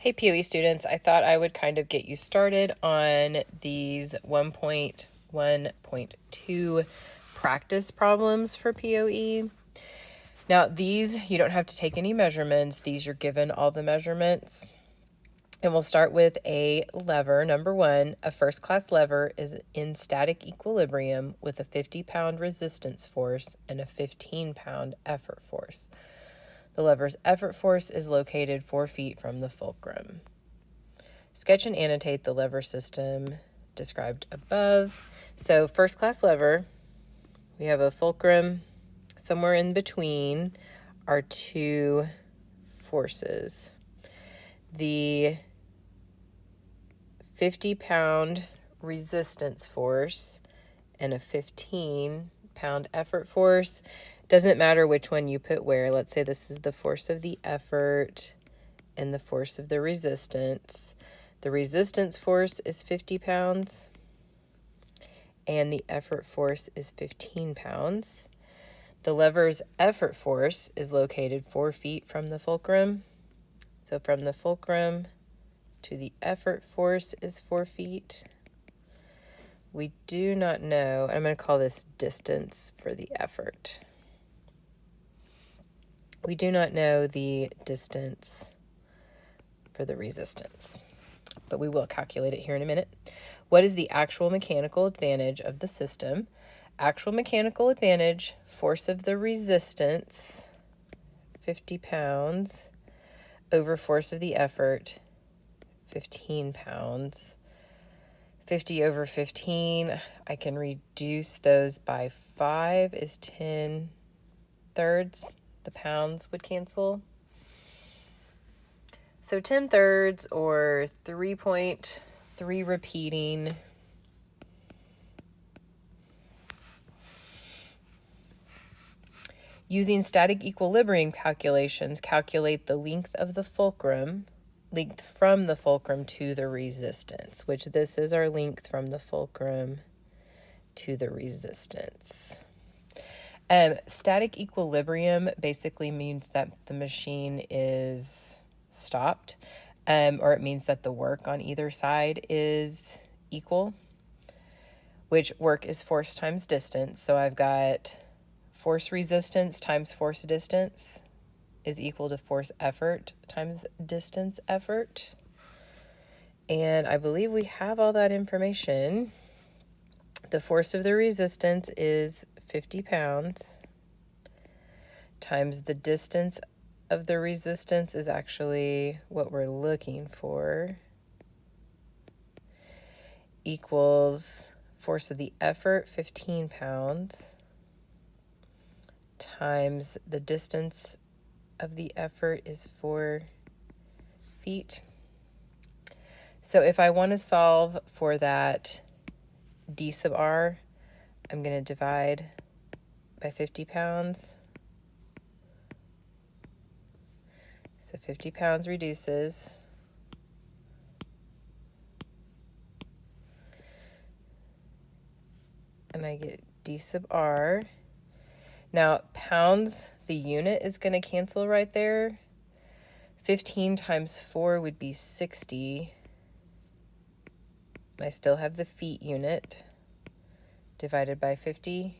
Hey POE students, I thought I would kind of get you started on these 1.1.2 practice problems for POE. Now these, you don't have to take any measurements. These you're given all the measurements. And we'll start with a lever. Number one, a first class lever is in static equilibrium with a 50-pound resistance force and a 15-pound effort force. The lever's effort force is located 4 feet from the fulcrum. Sketch and annotate the lever system described above. So first class lever, we have a fulcrum. Somewhere in between are two forces. The 50-pound resistance force and a 15-pound effort force. Doesn't matter which one you put where. Let's say this is the force of the effort and the force of the resistance. The resistance force is 50 pounds and the effort force is 15 pounds. The lever's effort force is located 4 feet from the fulcrum. So from the fulcrum to the effort force is 4 feet. We do not know, I'm going to call this distance for the effort. We do not know the distance for the resistance, but we will calculate it here in a minute. What is the actual mechanical advantage of the system? Actual mechanical advantage, force of the resistance, 50 pounds, over force of the effort, 15 pounds. 50 over 15, I can reduce those by 5 is 10 thirds. The pounds would cancel. So 10 thirds or 3.3 repeating. Using static equilibrium calculations, calculate the length of the fulcrum, length from the fulcrum to the resistance, which this is our length from the fulcrum to the resistance. Static equilibrium basically means that the machine is stopped, or it means that the work on either side is equal, which work is force times distance. So I've got force resistance times force distance is equal to force effort times distance effort. And I believe we have all that information. The force of the resistance is 50 pounds times the distance of the resistance is actually what we're looking for, equals force of the effort, 15 pounds, times the distance of the effort is 4 feet. So if I want to solve for that d sub r, I'm going to divide by 50 pounds. So 50 pounds reduces. And I get d sub r. Now, pounds, the unit is going to cancel right there. 15 times 4 would be 60. I still have the feet unit divided by 50,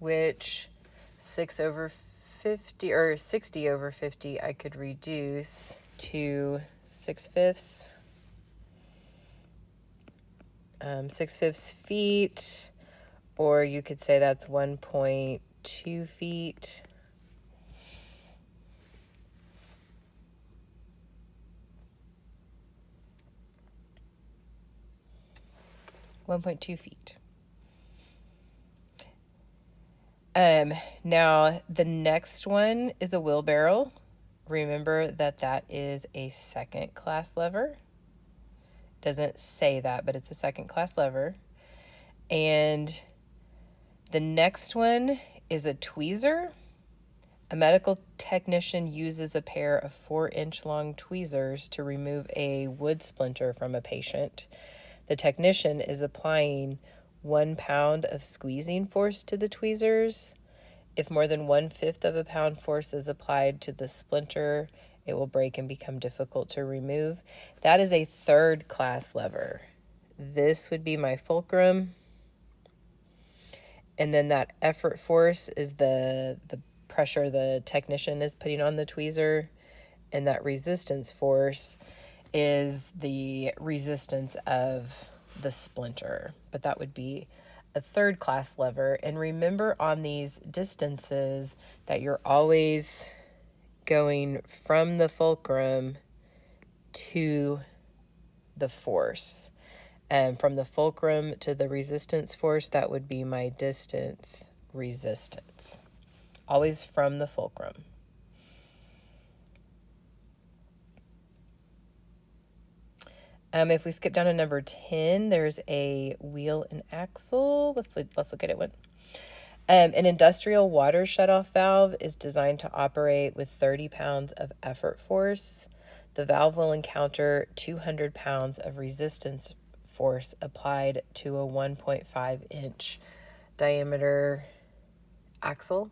which 6 over 50 or 60 over 50 I could reduce to 6/5. 6/5 feet, or you could say that's 1.2 feet. Now the next one is a wheelbarrow. Remember that is a second class lever. Doesn't say that, but it's a second class lever. And the next one is a tweezer. A medical technician uses a pair of 4-inch long tweezers to remove a wood splinter from a patient. The technician is applying 1 pound of squeezing force to the tweezers. If more than 1/5 of a pound force is applied to the splinter, it will break and become difficult to remove. That is a third class lever. This would be my fulcrum. And then that effort force is the pressure the technician is putting on the tweezer. And that resistance force is the resistance of the splinter. But that would be a third class lever. And remember on these distances that you're always going from the fulcrum to the force. And from the fulcrum to the resistance force, that would be my distance resistance. Always from the fulcrum. If we skip down to number 10, there's a wheel and axle. Let's look at it one. An industrial water shutoff valve is designed to operate with 30 pounds of effort force. The valve will encounter 200 pounds of resistance force applied to a 1.5-inch diameter axle.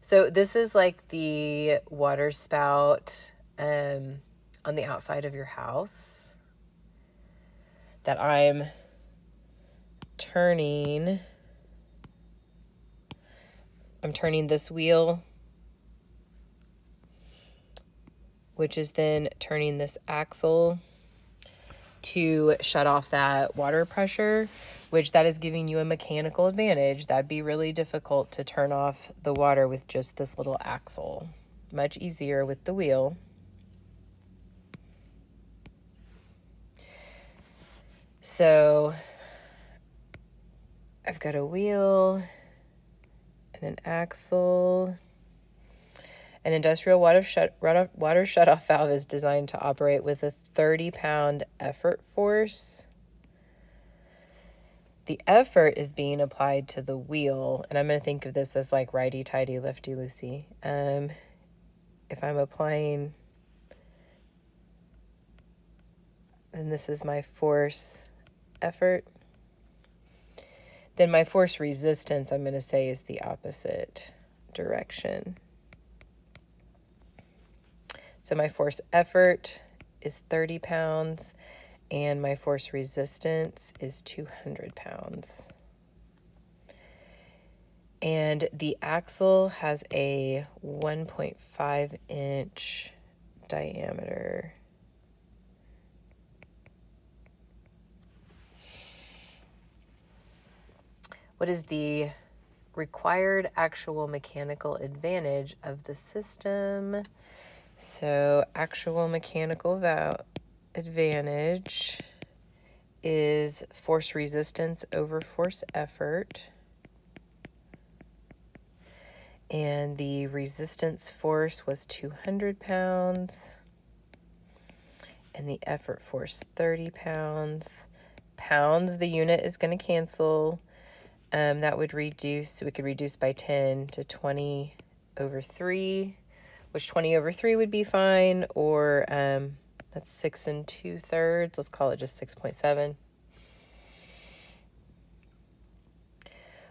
So this is like the water spout on the outside of your house that I'm turning. I'm turning this wheel, which is then turning this axle to shut off that water pressure, which that is giving you a mechanical advantage. That'd be really difficult to turn off the water with just this little axle. Much easier with the wheel. So I've got a wheel and an axle. An industrial water shutoff valve is designed to operate with a 30-pound effort force. The effort is being applied to the wheel, and I'm going to think of this as like righty-tighty, lefty-loosey. If I'm applying, and this is my force effort, then my force resistance, I'm going to say, is the opposite direction. So my force effort is 30 pounds, and my force resistance is 200 pounds. And the axle has a 1.5-inch diameter. What is the required actual mechanical advantage of the system? So actual mechanical advantage is force resistance over force effort. And the resistance force was 200 pounds. And the effort force 30 pounds. Pounds, the unit is going to cancel. That would reduce, we could reduce by 10 to 20 over 3. Which 20 over 3 would be fine, or that's 6 2/3. Let's call it just 6.7.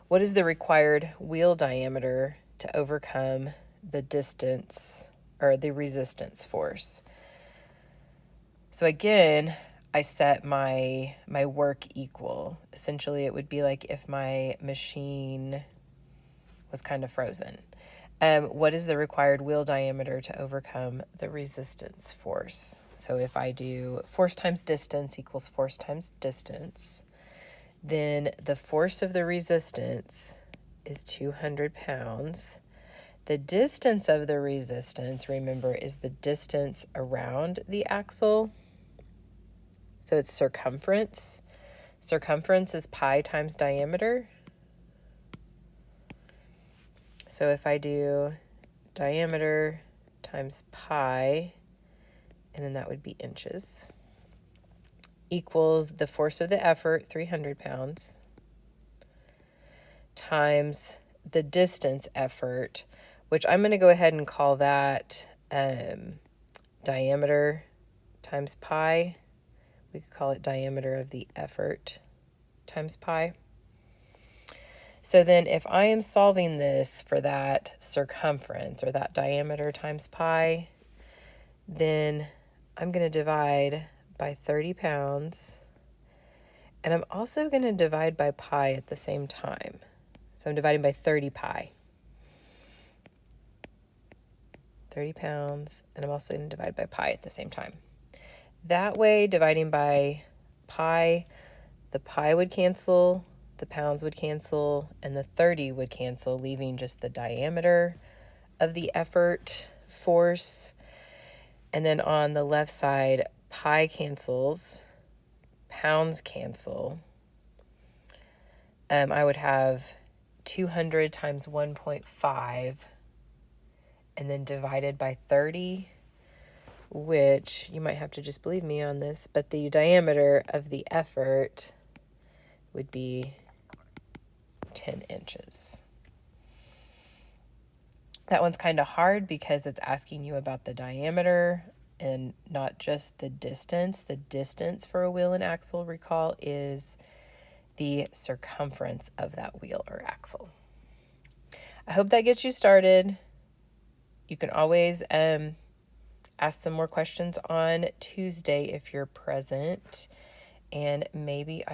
What is the required wheel diameter to overcome the distance or the resistance force? So again, I set my work equal. Essentially, it would be like if my machine was kind of frozen. What is the required wheel diameter to overcome the resistance force? So if I do force times distance equals force times distance, then the force of the resistance is 200 pounds. The distance of the resistance, remember, is the distance around the axle. So it's circumference. Circumference is pi times diameter. So if I do diameter times pi, and then that would be inches, equals the force of the effort, 300 pounds, times the distance effort, which I'm going to go ahead and call that diameter times pi. We could call it diameter of the effort times pi. So then if I am solving this for that circumference or that diameter times pi, Then I'm going to divide by 30 pounds. And I'm also going to divide by pi at the same time. So I'm dividing by 30 pi. 30 pounds. And I'm also going to divide by pi at the same time. That way, dividing by pi, the pi would cancel, the pounds would cancel, and the 30 would cancel, leaving just the diameter of the effort force. And then on the left side, pi cancels, pounds cancel. I would have 200 times 1.5 and then divided by 30, which you might have to just believe me on this, but the diameter of the effort would be 10 inches. That one's kind of hard because it's asking you about the diameter and not just the distance. The distance for a wheel and axle, recall, is the circumference of that wheel or axle. I hope that gets you started. You can always ask some more questions on Tuesday if you're present, and maybe